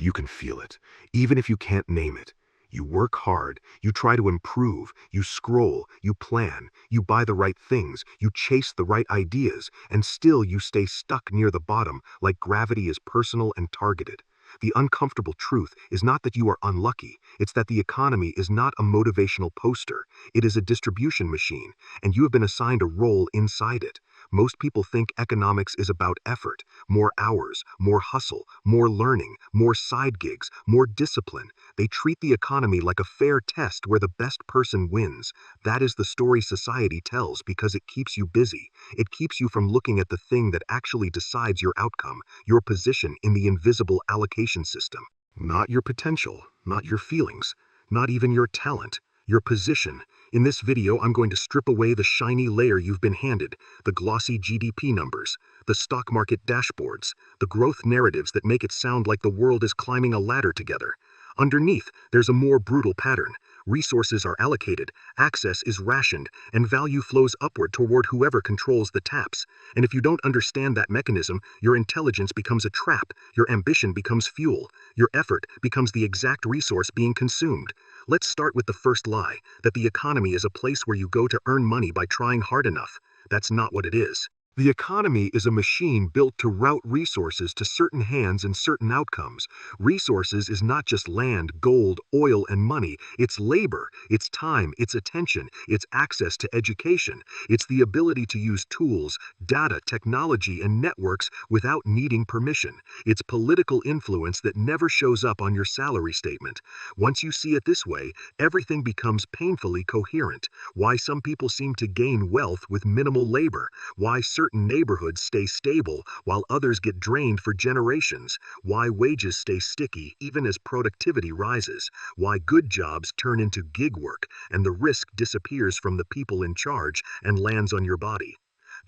You can feel it, even if you can't name it. You work hard, you try to improve, you scroll, you plan, you buy the right things, you chase the right ideas, and still you stay stuck near the bottom like gravity is personal and targeted. The uncomfortable truth is not that you are unlucky, it's that the economy is not a motivational poster. It is a distribution machine, and you have been assigned a role inside it. Most people think economics is about effort, more hours, more hustle, more learning, more side gigs, more discipline. They treat the economy like a fair test where the best person wins. That is the story society tells because it keeps you busy. It keeps you from looking at the thing that actually decides your outcome, your position in the invisible allocation system. Not your potential, not your feelings, not even your talent, your position. In this video, I'm going to strip away the shiny layer you've been handed, the glossy GDP numbers, the stock market dashboards, the growth narratives that make it sound like the world is climbing a ladder together. Underneath, there's a more brutal pattern. Resources are allocated, access is rationed, and value flows upward toward whoever controls the taps. And if you don't understand that mechanism, your intelligence becomes a trap, your ambition becomes fuel, your effort becomes the exact resource being consumed. Let's start with the first lie, that the economy is a place where you go to earn money by trying hard enough. That's not what it is. The economy is a machine built to route resources to certain hands and certain outcomes. Resources is not just land, gold, oil, and money. It's labor, it's time, it's attention, it's access to education. It's the ability to use tools, data, technology, and networks without needing permission. It's political influence that never shows up on your salary statement. Once you see it this way, everything becomes painfully coherent. Why some people seem to gain wealth with minimal labor. Why certain neighborhoods stay stable while others get drained for generations. Why wages stay sticky even as productivity rises. Why good jobs turn into gig work and the risk disappears from the people in charge and lands on your body.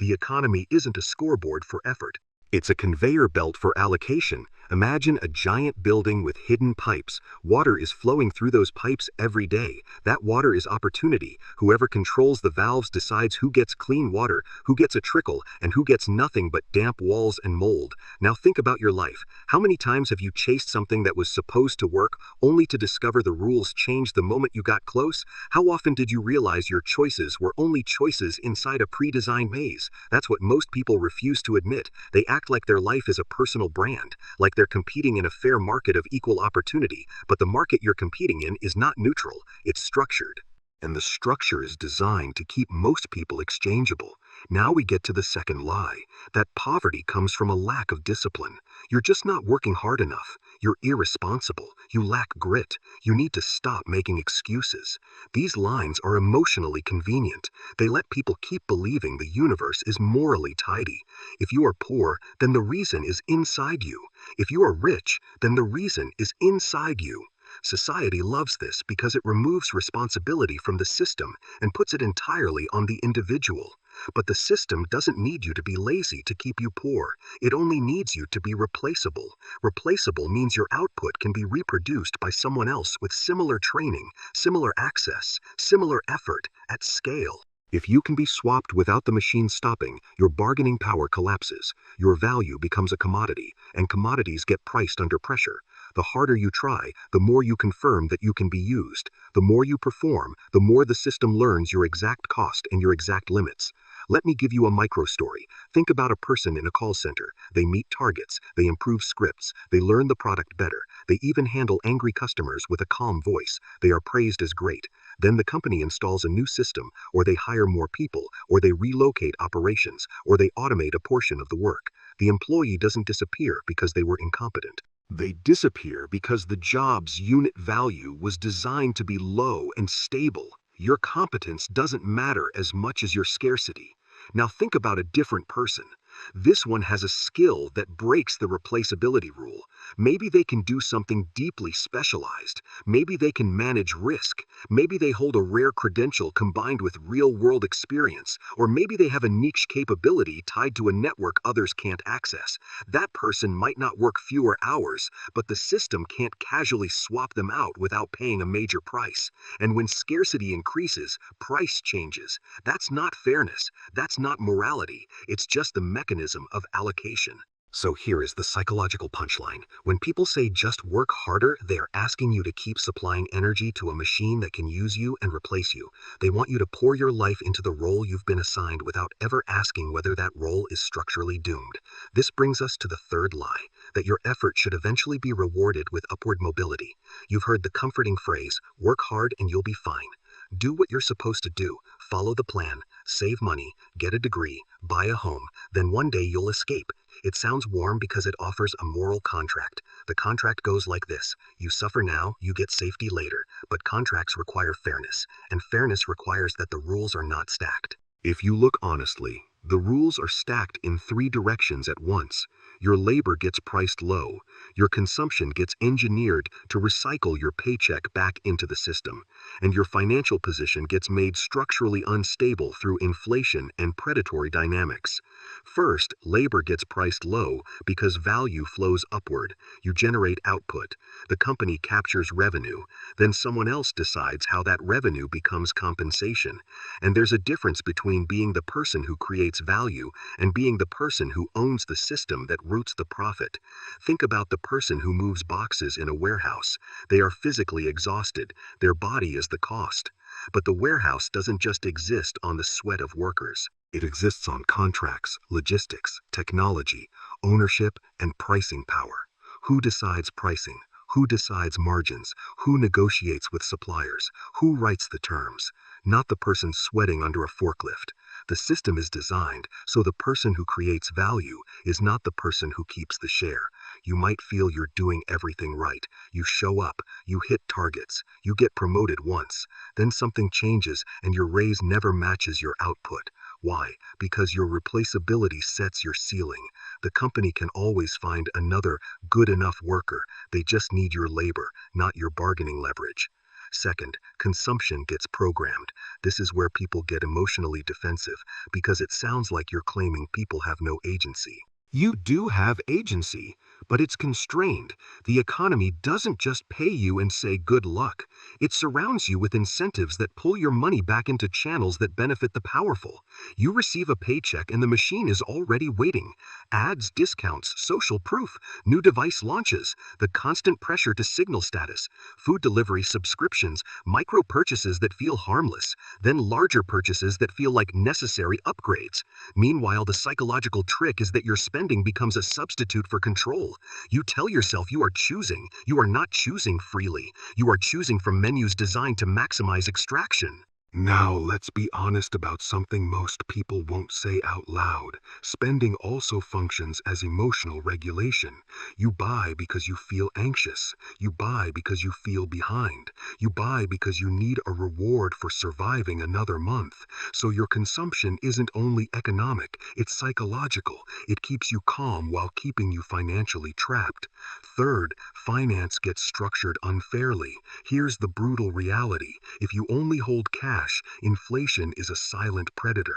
The economy isn't a scoreboard for effort. It's a conveyor belt for allocation. Imagine a giant building with hidden pipes. Water is flowing through those pipes every day. That water is opportunity. Whoever controls the valves decides who gets clean water, who gets a trickle, and who gets nothing but damp walls and mold. Now think about your life. How many times have you chased something that was supposed to work, only to discover the rules changed the moment you got close? How often did you realize your choices were only choices inside a pre-designed maze? That's what most people refuse to admit. They act like their life is a personal brand, like they're competing in a fair market of equal opportunity, but the market you're competing in is not neutral, it's structured. And the structure is designed to keep most people exchangeable. Now we get to the second lie, that poverty comes from a lack of discipline. You're just not working hard enough. You're irresponsible. You lack grit. You need to stop making excuses. These lines are emotionally convenient. They let people keep believing the universe is morally tidy. If you are poor, then the reason is inside you. If you are rich, then the reason is inside you. Society loves this because it removes responsibility from the system and puts it entirely on the individual. But the system doesn't need you to be lazy to keep you poor. It only needs you to be replaceable. Replaceable means your output can be reproduced by someone else with similar training, similar access, similar effort, at scale. If you can be swapped without the machine stopping, your bargaining power collapses. Your value becomes a commodity, and commodities get priced under pressure. The harder you try, the more you confirm that you can be used. The more you perform, the more the system learns your exact cost and your exact limits. Let me give you a micro story. Think about a person in a call center. They meet targets, they improve scripts, they learn the product better, they even handle angry customers with a calm voice. They are praised as great. Then the company installs a new system, or they hire more people, or they relocate operations, or they automate a portion of the work. The employee doesn't disappear because they were incompetent. They disappear because the job's unit value was designed to be low and stable. Your competence doesn't matter as much as your scarcity. Now think about a different person. This one has a skill that breaks the replaceability rule. Maybe they can do something deeply specialized. Maybe they can manage risk. Maybe they hold a rare credential combined with real-world experience. Or maybe they have a niche capability tied to a network others can't access. That person might not work fewer hours, but the system can't casually swap them out without paying a major price. And when scarcity increases, price changes. That's not fairness. That's not morality. It's just the mechanism of allocation. So here is the psychological punchline. When people say just work harder, they are asking you to keep supplying energy to a machine that can use you and replace you. They want you to pour your life into the role you've been assigned without ever asking whether that role is structurally doomed. This brings us to the third lie, that your effort should eventually be rewarded with upward mobility. You've heard the comforting phrase, work hard and you'll be fine. Do what you're supposed to do, follow the plan, save money, get a degree, buy a home, then one day you'll escape. It sounds warm because it offers a moral contract. The contract goes like this: you suffer now, you get safety later. But contracts require fairness, and fairness requires that the rules are not stacked. If you look honestly, the rules are stacked in three directions at once. Your labor gets priced low. Your consumption gets engineered to recycle your paycheck back into the system. And your financial position gets made structurally unstable through inflation and predatory dynamics. First, labor gets priced low because value flows upward. You generate output. The company captures revenue. Then someone else decides how that revenue becomes compensation. And there's a difference between being the person who creates value and being the person who owns the system that routes the profit. Think about the person who moves boxes in a warehouse. They are physically exhausted. Their body is the cost. But the warehouse doesn't just exist on the sweat of workers. It exists on contracts, logistics, technology, ownership, and pricing power. Who decides pricing? Who decides margins? Who negotiates with suppliers? Who writes the terms? Not the person sweating under a forklift. The system is designed so the person who creates value is not the person who keeps the share. You might feel you're doing everything right. You show up, you hit targets, you get promoted once. Then something changes and your raise never matches your output. Why? Because your replaceability sets your ceiling. The company can always find another good enough worker. They just need your labor, not your bargaining leverage. Second, consumption gets programmed. This is where people get emotionally defensive because it sounds like you're claiming people have no agency. You do have agency, but it's constrained. The economy doesn't just pay you and say good luck. It surrounds you with incentives that pull your money back into channels that benefit the powerful. You receive a paycheck and the machine is already waiting. Ads, discounts, social proof, new device launches, the constant pressure to signal status, food delivery subscriptions, micro purchases that feel harmless, then larger purchases that feel like necessary upgrades. Meanwhile, the psychological trick is that your spending becomes a substitute for control. You tell yourself you are choosing. You are not choosing freely. You are choosing from menus designed to maximize extraction. Now let's be honest about something most people won't say out loud. Spending also functions as emotional regulation. You buy because you feel anxious. You buy because you feel behind. You buy because you need a reward for surviving another month. So your consumption isn't only economic, it's psychological. It keeps you calm while keeping you financially trapped. Third, finance gets structured unfairly. Here's the brutal reality. If you only hold cash, inflation is a silent predator.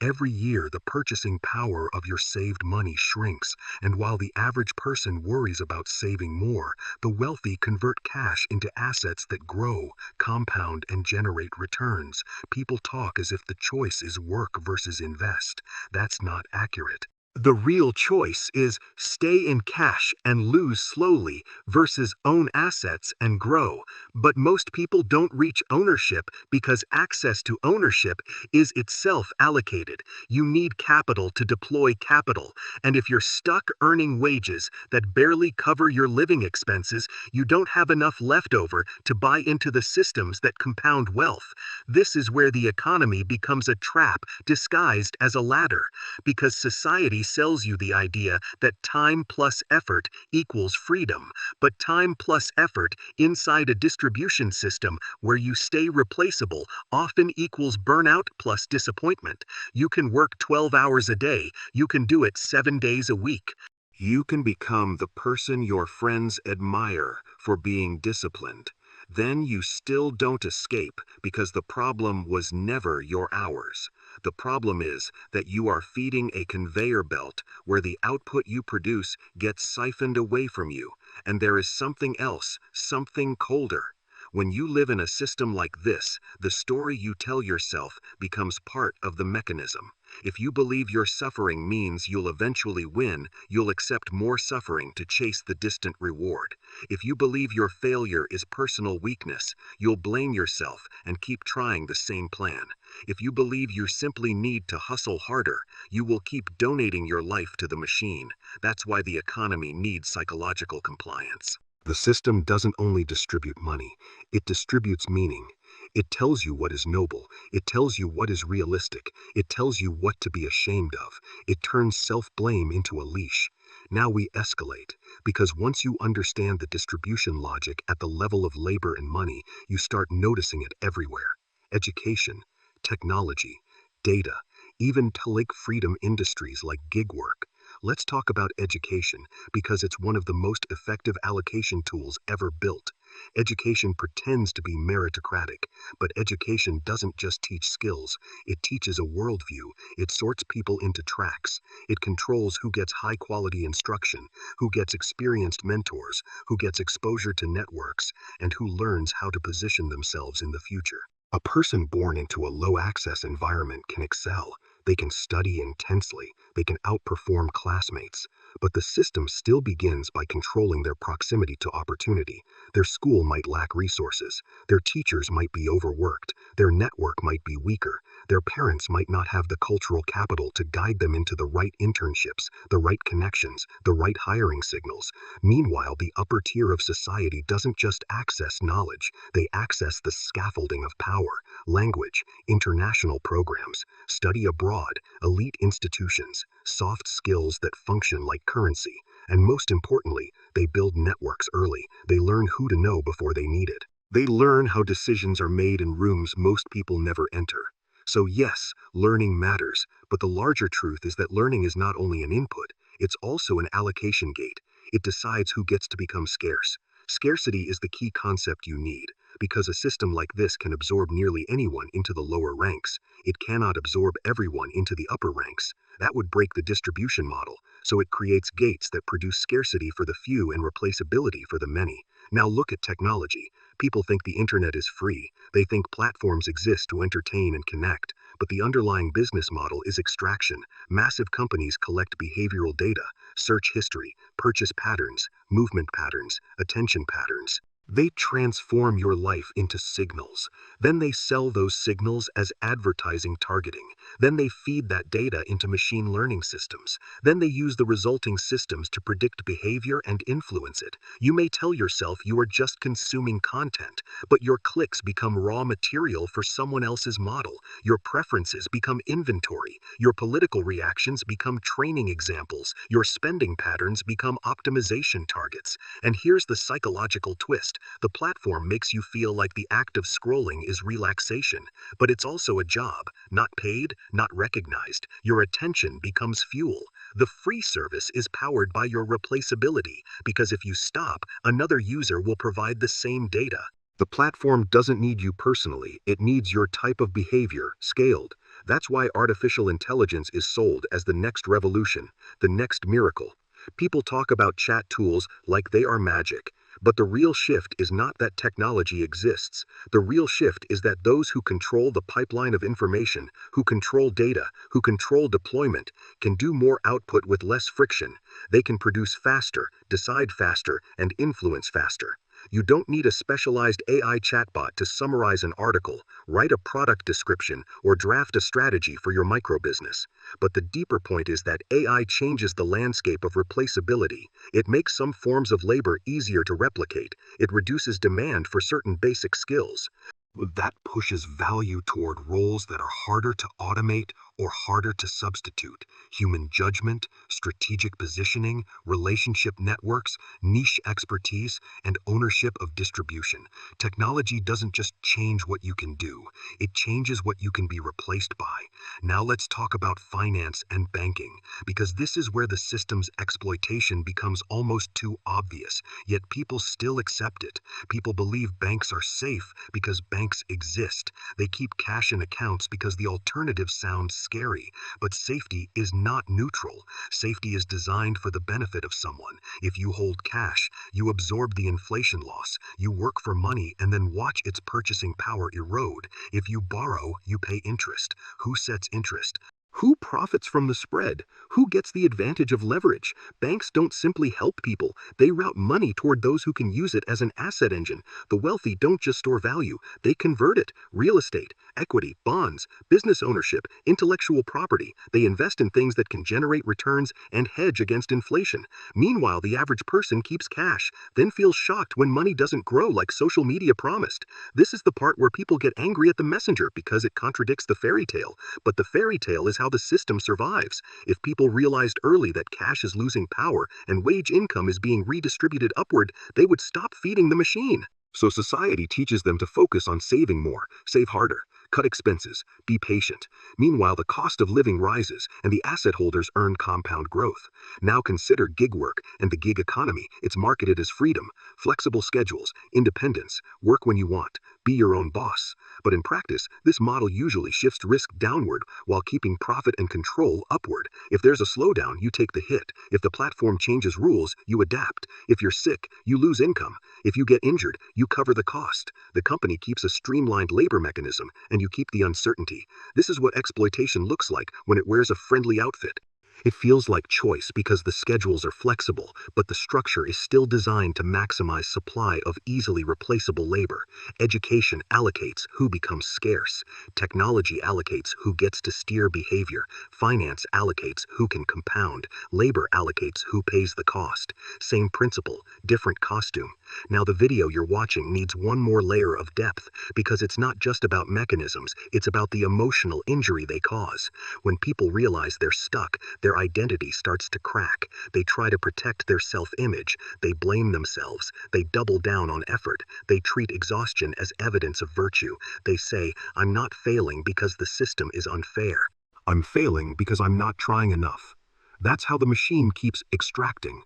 Every year, the purchasing power of your saved money shrinks, and while the average person worries about saving more, the wealthy convert cash into assets that grow, compound, and generate returns. People talk as if the choice is work versus invest. That's not accurate. The real choice is stay in cash and lose slowly versus own assets and grow. But most people don't reach ownership because access to ownership is itself allocated. You need capital to deploy capital. And if you're stuck earning wages that barely cover your living expenses, you don't have enough left over to buy into the systems that compound wealth. This is where the economy becomes a trap disguised as a ladder, because society sells you the idea that time plus effort equals freedom, but time plus effort inside a distribution system where you stay replaceable often equals burnout plus disappointment. You can work 12 hours a day, you can do it 7 days a week. You can become the person your friends admire for being disciplined. Then you still don't escape because the problem was never your hours. The problem is that you are feeding a conveyor belt where the output you produce gets siphoned away from you, and there is something else, something colder. When you live in a system like this, the story you tell yourself becomes part of the mechanism. If you believe your suffering means you'll eventually win, you'll accept more suffering to chase the distant reward. If you believe your failure is personal weakness, you'll blame yourself and keep trying the same plan. If you believe you simply need to hustle harder, you will keep donating your life to the machine. That's why the economy needs psychological compliance. The system doesn't only distribute money, it distributes meaning. It tells you what is noble, it tells you what is realistic, it tells you what to be ashamed of. It turns self-blame into a leash. Now we escalate, because once you understand the distribution logic at the level of labor and money, you start noticing it everywhere. Education, technology, data, even tech freedom industries like gig work. Let's talk about education, because it's one of the most effective allocation tools ever built. Education pretends to be meritocratic, but education doesn't just teach skills, it teaches a worldview, it sorts people into tracks, it controls who gets high-quality instruction, who gets experienced mentors, who gets exposure to networks, and who learns how to position themselves in the future. A person born into a low-access environment can excel. They can study intensely, they can outperform classmates, but the system still begins by controlling their proximity to opportunity. Their school might lack resources, their teachers might be overworked, their network might be weaker, their parents might not have the cultural capital to guide them into the right internships, the right connections, the right hiring signals. Meanwhile, the upper tier of society doesn't just access knowledge, they access the scaffolding of power, language, international programs, study abroad, elite institutions, soft skills that function like currency, and most importantly, they build networks early. They learn who to know before they need it. They learn how decisions are made in rooms most people never enter. So yes, learning matters, but the larger truth is that learning is not only an input, it's also an allocation gate. It decides who gets to become scarce. Scarcity is the key concept you need, because a system like this can absorb nearly anyone into the lower ranks. It cannot absorb everyone into the upper ranks. That would break the distribution model, so it creates gates that produce scarcity for the few and replaceability for the many. Now look at technology. People think the internet is free. They think platforms exist to entertain and connect, but the underlying business model is extraction. Massive companies collect behavioral data, search history, purchase patterns, movement patterns, attention patterns. They transform your life into signals. Then they sell those signals as advertising targeting. Then they feed that data into machine learning systems. Then they use the resulting systems to predict behavior and influence it. You may tell yourself you are just consuming content, but your clicks become raw material for someone else's model. Your preferences become inventory. Your political reactions become training examples. Your spending patterns become optimization targets. And here's the psychological twist. The platform makes you feel like the act of scrolling is relaxation, but it's also a job, not paid, not recognized. Your attention becomes fuel. The free service is powered by your replaceability, because if you stop, another user will provide the same data. The platform doesn't need you personally, it needs your type of behavior, scaled. That's why artificial intelligence is sold as the next revolution, the next miracle. People talk about chat tools like they are magic. But the real shift is not that technology exists. The real shift is that those who control the pipeline of information, who control data, who control deployment, can do more output with less friction. They can produce faster, decide faster, and influence faster. You don't need a specialized AI chatbot to summarize an article, write a product description, or draft a strategy for your microbusiness. But the deeper point is that AI changes the landscape of replaceability. It makes some forms of labor easier to replicate. It reduces demand for certain basic skills. That pushes value toward roles that are harder to automate or harder to substitute. Human judgment, strategic positioning, relationship networks, niche expertise, and ownership of distribution. Technology doesn't just change what you can do, it changes what you can be replaced by. Now let's talk about finance and banking, because this is where the system's exploitation becomes almost too obvious, yet people still accept it. People believe banks are safe because banks exist. They keep cash in accounts because the alternative sounds scary. But safety is not neutral. Safety is designed for the benefit of someone. If you hold cash, you absorb the inflation loss. You work for money and then watch its purchasing power erode. If you borrow, you pay interest. Who sets interest? Who profits from the spread? Who gets the advantage of leverage? Banks don't simply help people, they route money toward those who can use it as an asset engine. The wealthy don't just store value, they convert it. Real estate, equity, bonds, business ownership, intellectual property. They invest in things that can generate returns and hedge against inflation. Meanwhile, the average person keeps cash, then feels shocked when money doesn't grow like social media promised. This is the part where people get angry at the messenger because it contradicts the fairy tale. But the fairy tale is how the system survives. If people realized early that cash is losing power and wage income is being redistributed upward, they would stop feeding the machine. So society teaches them to focus on saving more, save harder, cut expenses, be patient. Meanwhile, the cost of living rises and the asset holders earn compound growth. Now consider gig work and the gig economy. It's marketed as freedom, flexible schedules, independence, work when you want, be your own boss. But in practice, this model usually shifts risk downward while keeping profit and control upward. If there's a slowdown, you take the hit. If the platform changes rules, you adapt. If you're sick, you lose income. If you get injured, you cover the cost. The company keeps a streamlined labor mechanism, and you keep the uncertainty. This is what exploitation looks like when it wears a friendly outfit. It feels like choice because the schedules are flexible, but the structure is still designed to maximize supply of easily replaceable labor. Education allocates who becomes scarce. Technology allocates who gets to steer behavior. Finance allocates who can compound. Labor allocates who pays the cost. Same principle, different costume. Now the video you're watching needs one more layer of depth because it's not just about mechanisms, it's about the emotional injury they cause. When people realize they're stuck, their identity starts to crack. They try to protect their self-image. They blame themselves. They double down on effort. They treat exhaustion as evidence of virtue. They say, I'm not failing because the system is unfair. I'm failing because I'm not trying enough. That's how the machine keeps extracting.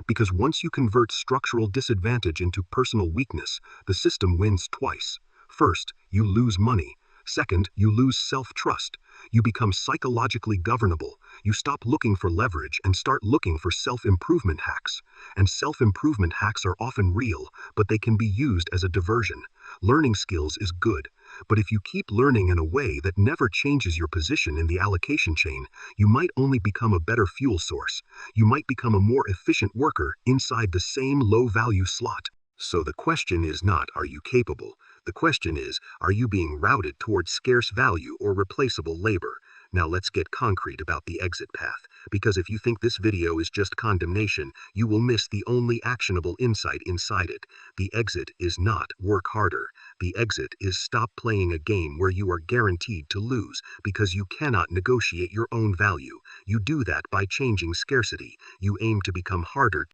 Because once you convert structural disadvantage into personal weakness, the system wins twice. First, you lose money. Second, you lose self-trust. You become psychologically governable. You stop looking for leverage and start looking for self-improvement hacks. And self-improvement hacks are often real, but they can be used as a diversion. Learning skills is good, but if you keep learning in a way that never changes your position in the allocation chain, you might only become a better fuel source. You might become a more efficient worker inside the same low-value slot. So the question is not, are you capable? The question is, are you being routed towards scarce value or replaceable labor? Now let's get concrete about the exit path, because if you think this video is just condemnation, you will miss the only actionable insight inside it. The exit is not work harder. The exit is stop playing a game where you are guaranteed to lose because you cannot negotiate your own value. You do that by changing scarcity. You aim to become harder